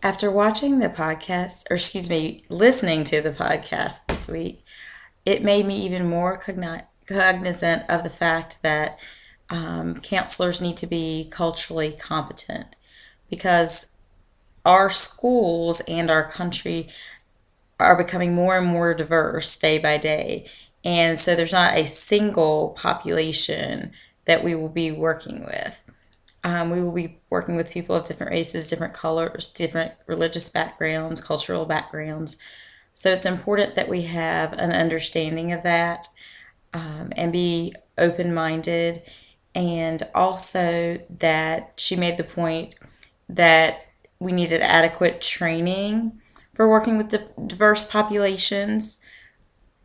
After watching the podcast, or excuse me, listening to the podcast this week, it made me even more cognizant of the fact that counselors need to be culturally competent because our schools and our country are becoming more and more diverse day by day. And so there's not a single population that we will be working with. We will be working with people of different races, different colors, different religious backgrounds, cultural backgrounds. So it's important that we have an understanding of that and be open minded. And also, that she made the point that we needed adequate training for working with diverse populations,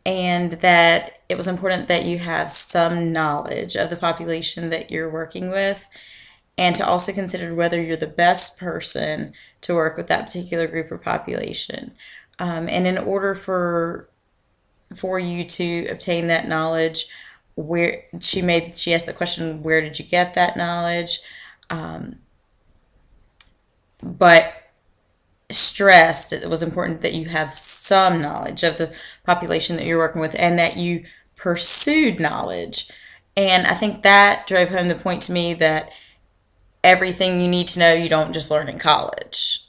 and that it was important that you have some knowledge of the population that you're working with, and to also consider whether you're the best person to work with that particular group or population. And in order for you to obtain that knowledge, where she asked the question, where did you get that knowledge? But stressed it was important that you have some knowledge of the population that you're working with and that you pursued knowledge. And I think that drove home the point to me that everything you need to know you don't just learn in college.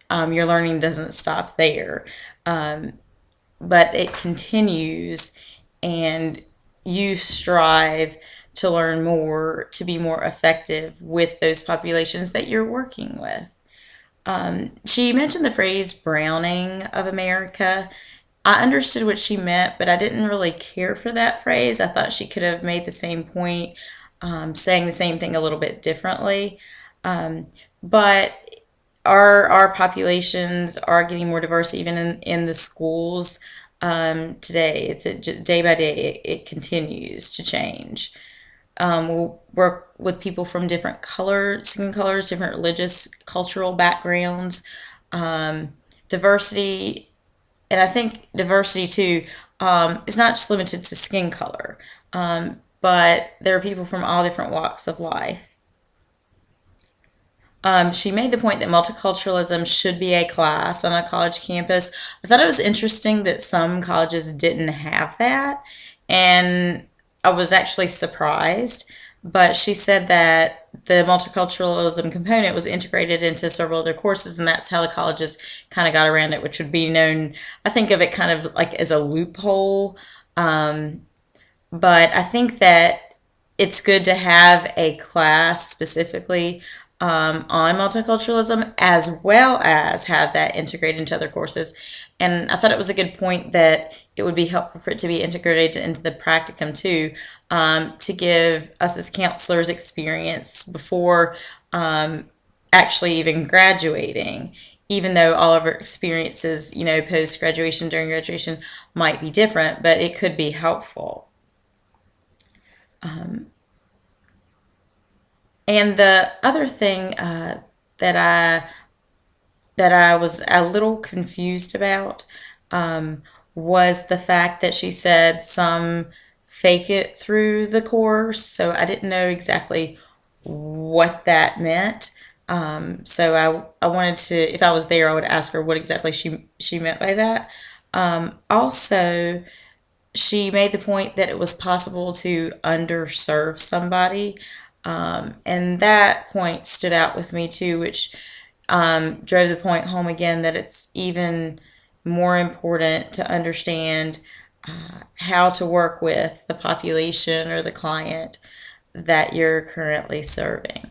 Your learning doesn't stop there, but it continues, and you strive to learn more, to be more effective with those populations that you're working with. She mentioned the phrase browning of America. I understood what she meant, but I didn't really care for that phrase. I thought she could have made the same point, saying the same thing a little bit differently. But our populations are getting more diverse even in the schools today. Day by day, it continues to change. We'll work with people from different skin colors, different religious, cultural backgrounds, diversity, and I think diversity too is not just limited to skin color, but there are people from all different walks of life. She made the point that multiculturalism should be a class on a college campus. I thought it was interesting that some colleges didn't have that, and I was actually surprised. But she said that the multiculturalism component was integrated into several other courses, and that's how the colleges kind of got around it, which would be known, I think of it kind of like as a loophole. But I think that it's good to have a class specifically on multiculturalism, as well as have that integrated into other courses. And I thought it was a good point that it would be helpful for it to be integrated into the practicum too, to give us as counselors experience before actually even graduating. Even though all of our experiences, post graduation, during graduation might be different, but it could be helpful. And the other thing that I that I was a little confused about was the fact that she said some fake it through the course. So I didn't know exactly what that meant. So I wanted to, if I was there, I would ask her what exactly she meant by that. Also, she made the point that it was possible to underserve somebody. And that point stood out with me too, which drove the point home again that it's even more important to understand how to work with the population or the client that you're currently serving.